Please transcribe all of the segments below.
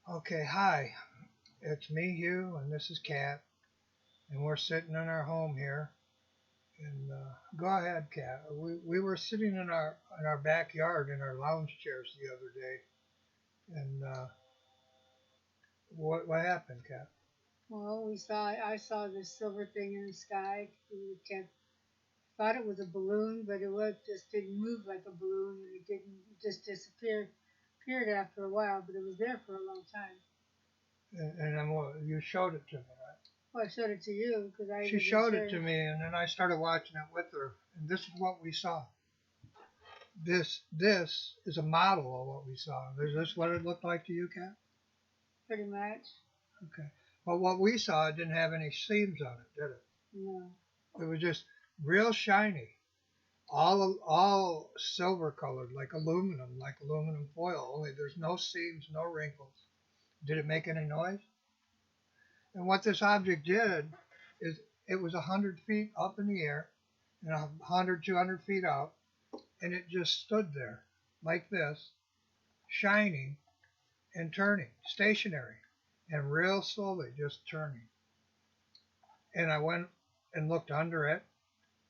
Okay, hi. It's me, Hugh, and this is Kat, and we're sitting in our home here. And go ahead, Kat. We were sitting in our backyard in our lounge chairs the other day, and what happened, Kat? Well, I saw this silver thing in the sky. We kept thought it was a balloon, but it was just didn't move like a balloon, and it just appeared after a while. But it was there for a long time. And then you showed it to me, right? Well, I showed it to you because I She was just showed it to sharing. me, and then I started watching it with her, and this is what we saw. This is a model of what we saw. Is this what it looked like to you, Kat? Pretty much. Okay. Well, what we saw, it didn't have any seams on it, did it? No. It was just real shiny, all silver colored, like aluminum foil. Only there's no seams, no wrinkles. Did it make any noise? And what this object did is it was 100 feet up in the air and 100, 200 feet out, and it just stood there like this, shining and turning, stationary, and real slowly just turning. And I went and looked under it,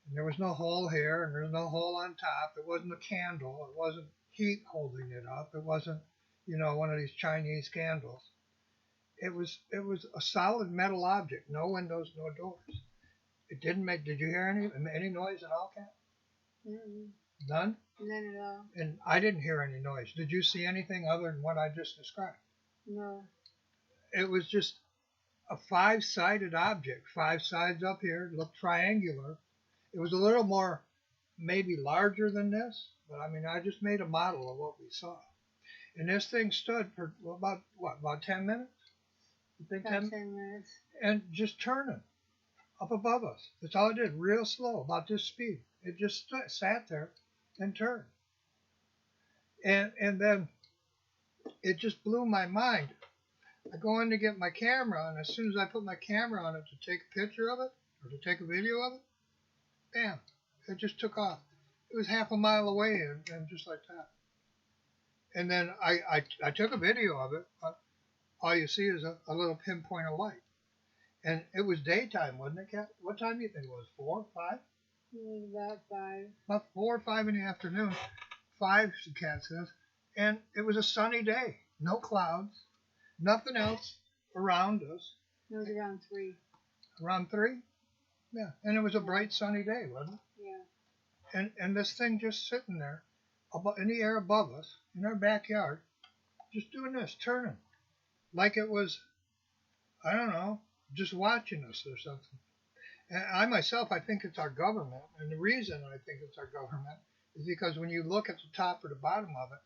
and there was no hole here, and there was no hole on top. It wasn't a candle. It wasn't heat holding it up. It wasn't, one of these Chinese candles. It was a solid metal object. No windows, no doors. It didn't make. Did you hear any noise at all, Cat? Mm-mm. None. None at all. And I didn't hear any noise. Did you see anything other than what I just described? No. It was just a five-sided object. Five sides up here. It looked triangular. It was a little more, maybe larger than this, but I mean, I just made a model of what we saw. And this thing stood for about 10 minutes? You think About 10? 10 minutes. And just turning up above us. That's all it did, real slow, about this speed. It just sat there and turned. And then it just blew my mind. I go in to get my camera, and as soon as I put my camera on it to take a picture of it or to take a video of it, bam, it just took off. It was half a mile away and just like that. And then I took a video of it. All you see is a little pinpoint of light. And it was daytime, wasn't it, Kat? What time do you think it was? 4, 5? It was about 5. About 4 or 5 in the afternoon. 5, the Kat says. And it was a sunny day. No clouds. Nothing else around us. It was around 3. Around 3? Yeah. And it was a Yeah. bright sunny day, wasn't it? Yeah. And this thing just sitting there in the air above us in our backyard, just doing this, turning like it was, I don't know, just watching us or something. And I myself, I think it's our government. And the reason I think it's our government is because when you look at the top or the bottom of it,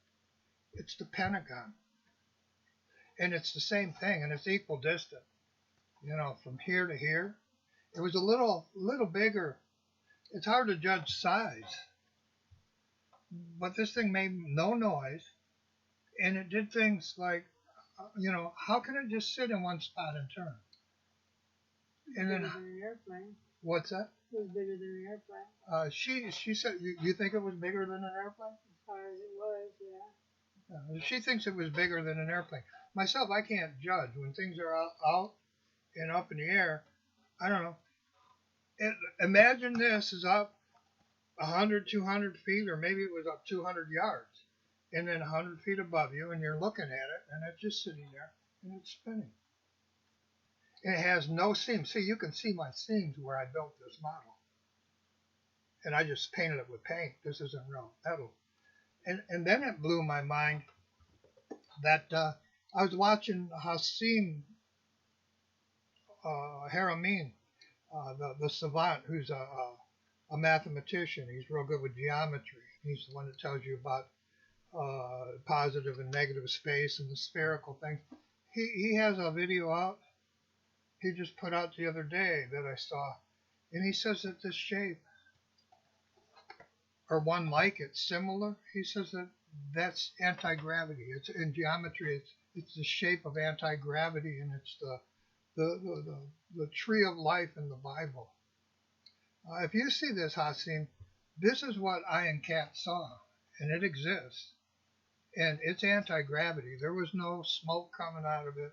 it's the Pentagon. And it's the same thing, and it's equal distant, from here to here. It was a little bigger. It's hard to judge size, but this thing made no noise, and it did things like, how can it just sit in one spot and turn? And Bigger then than an airplane. what's that? It was bigger than an airplane. She said, you think it was bigger than an airplane? As far as it was, yeah. She thinks it was bigger than an airplane. Myself, I can't judge when things are out and up in the air. I don't know. Imagine this is up 100, 200 feet, or maybe it was up 200 yards, and then 100 feet above you, and you're looking at it, and it's just sitting there, and it's spinning. And it has no seams. See, you can see my seams where I built this model. And I just painted it with paint. This isn't real metal. And then it blew my mind that I was watching Hassim Haramein, the savant, who's a mathematician. He's real good with geometry. He's the one that tells you about positive and negative space and the spherical thing. He has a video out he just put out the other day that I saw, and he says that this shape, or one like it, similar, he says that that's anti-gravity. It's in geometry. It's the shape of anti-gravity, and it's the tree of life in the Bible. If you see this, Hasim, this is what I and Kat saw, and it exists. and it's anti-gravity. There was no smoke coming out of it.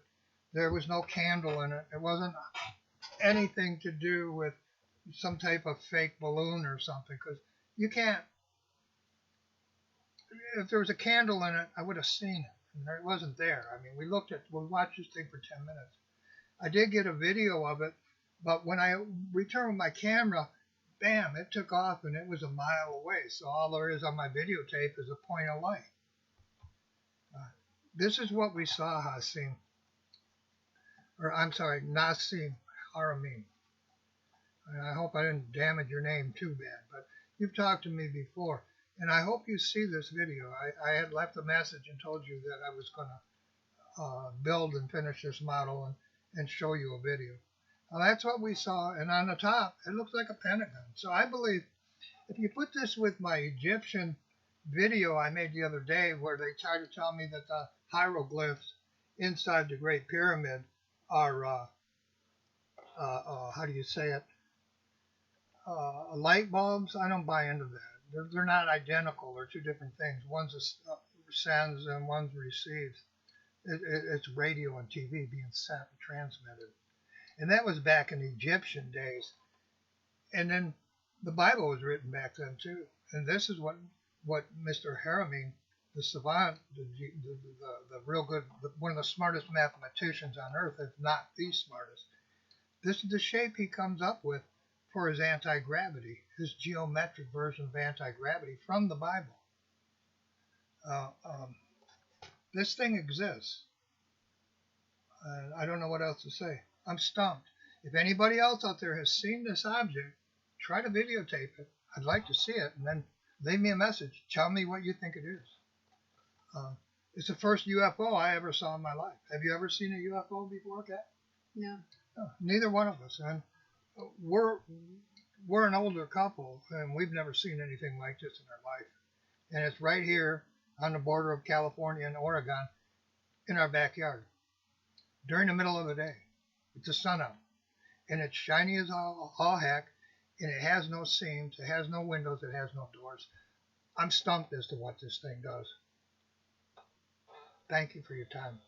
There was no candle in it. It wasn't anything to do with some type of fake balloon or something, because you can't. If there was a candle in it, I would have seen it. And it wasn't there. I mean, we watched this thing for 10 minutes. I did get a video of it, but when I returned my camera, bam, it took off and it was a mile away. So all there is on my videotape is a point of light. This is what we saw, Hasim. Or I'm sorry, Nasim Haramein. And I hope I didn't damage your name too bad, but you've talked to me before. And I hope you see this video. I had left a message and told you that I was going to build and finish this model and show you a video. Now that's what we saw. And on the top, it looks like a pentagon. So I believe if you put this with my Egyptian video I made the other day where they tried to tell me that the hieroglyphs inside the Great Pyramid are, how do you say it, light bulbs, I don't buy into that. They're not identical. They're two different things. One's sends and one's receives. It's radio and TV being sent and transmitted. And that was back in the Egyptian days. And then the Bible was written back then too. And this is what Mr. Haramein, the savant, the real good, one of the smartest mathematicians on earth, if not the smartest. This is the shape he comes up with for his anti-gravity, his geometric version of anti-gravity from the Bible. This thing exists. I don't know what else to say. I'm stumped. If anybody else out there has seen this object, try to videotape it. I'd like to see it, and then leave me a message. Tell me what you think it is. It's the first UFO I ever saw in my life. Have you ever seen a UFO before, Kat? No. No, neither one of us. And we're an older couple, and we've never seen anything like this in our life. And it's right here on the border of California and Oregon in our backyard during the middle of the day with the sun out. And it's shiny as all heck, and it has no seams, it has no windows, it has no doors. I'm stumped as to what this thing does. Thank you for your time.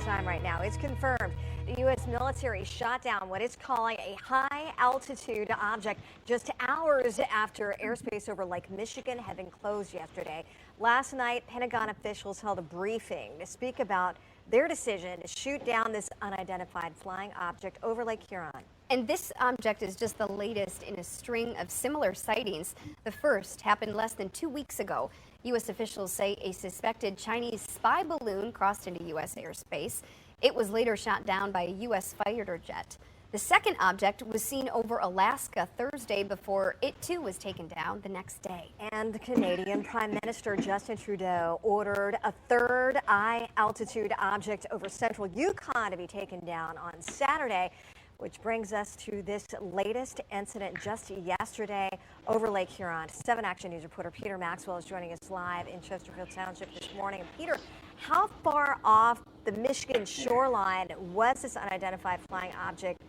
Time right now. It's confirmed the U.S. military shot down what it's calling a high-altitude object just hours after airspace over Lake Michigan had been closed yesterday. Last night, Pentagon officials held a briefing to speak about their decision to shoot down this unidentified flying object over Lake Huron. And this object is just the latest in a string of similar sightings. The first happened less than 2 weeks ago. U.S. officials say a suspected Chinese spy balloon crossed into U.S. airspace. It was later shot down by a U.S. fighter jet. The second object was seen over Alaska Thursday before it too was taken down the next day. And Canadian Prime Minister Justin Trudeau ordered a third high-altitude object over central Yukon to be taken down on Saturday, which brings us to this latest incident just yesterday over Lake Huron. 7 Action News reporter Peter Maxwell is joining us live in Chesterfield Township this morning. And Peter, how far off the Michigan shoreline was this unidentified flying object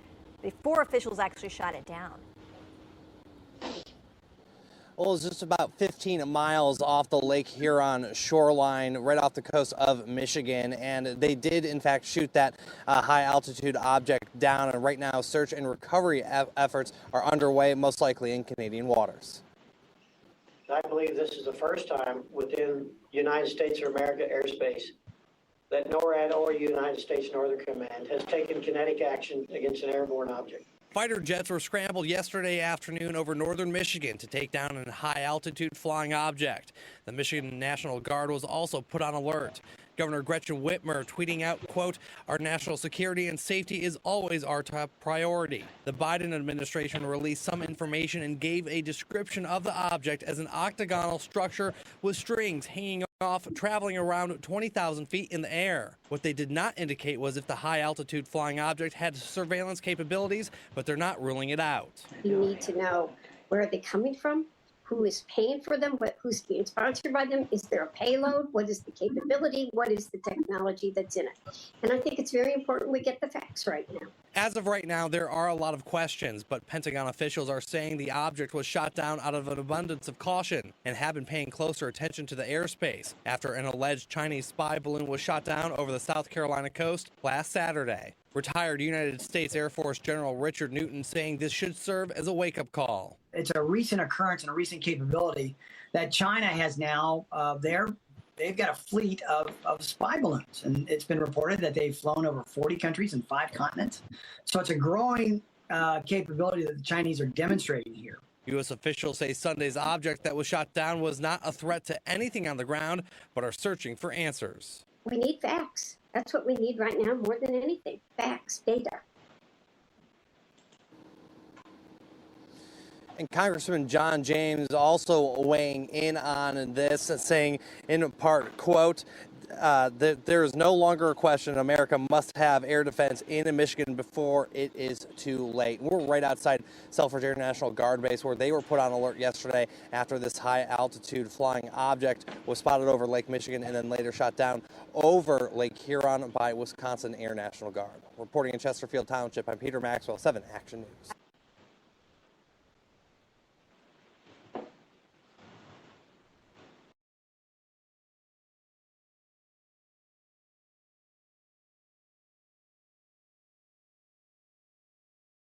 before officials actually shot it down? Well, it's just about 15 miles off the Lake Huron shoreline, right off the coast of Michigan. And they did, in fact, shoot that high-altitude object down. And right now, search and recovery efforts are underway, most likely in Canadian waters. I believe this is the first time within United States of America airspace that NORAD or United States Northern Command has taken kinetic action against an airborne object. Fighter jets were scrambled yesterday afternoon over northern Michigan to take down a high-altitude flying object. The Michigan National Guard was also put on alert. Governor Gretchen Whitmer tweeting out, quote, "Our national security and safety is always our top priority." The Biden administration released some information and gave a description of the object as an octagonal structure with strings hanging off, traveling around 20,000 feet in the air. What they did not indicate was if the high-altitude flying object had surveillance capabilities, but they're not ruling it out. You need to know, where are they coming from? who is paying for them, who's being sponsored by them. Is there a payload? What is the capability? What is the technology that's in it? And I think it's very important we get the facts right now. As of right now, there are a lot of questions, but Pentagon officials are saying the object was shot down out of an abundance of caution and have been paying closer attention to the airspace after an alleged Chinese spy balloon was shot down over the South Carolina coast last Saturday. Retired United States Air Force General Richard Newton saying this should serve as a wake-up call. It's a recent occurrence and a recent capability that China has now. They've got a fleet of spy balloons, and it's been reported that they've flown over 40 countries and 5 continents. So it's a growing capability that the Chinese are demonstrating here. U.S. officials say Sunday's object that was shot down was not a threat to anything on the ground, but are searching for answers. We need facts. That's what we need right now more than anything. Facts, data. And Congressman John James also weighing in on this, saying in part, quote, there is no longer a question America must have air defense in Michigan before it is too late. We're right outside Selfridge Air National Guard Base, where they were put on alert yesterday after this high-altitude flying object was spotted over Lake Michigan and then later shot down over Lake Huron by Wisconsin Air National Guard. Reporting in Chesterfield Township, I'm Peter Maxwell, 7 Action News.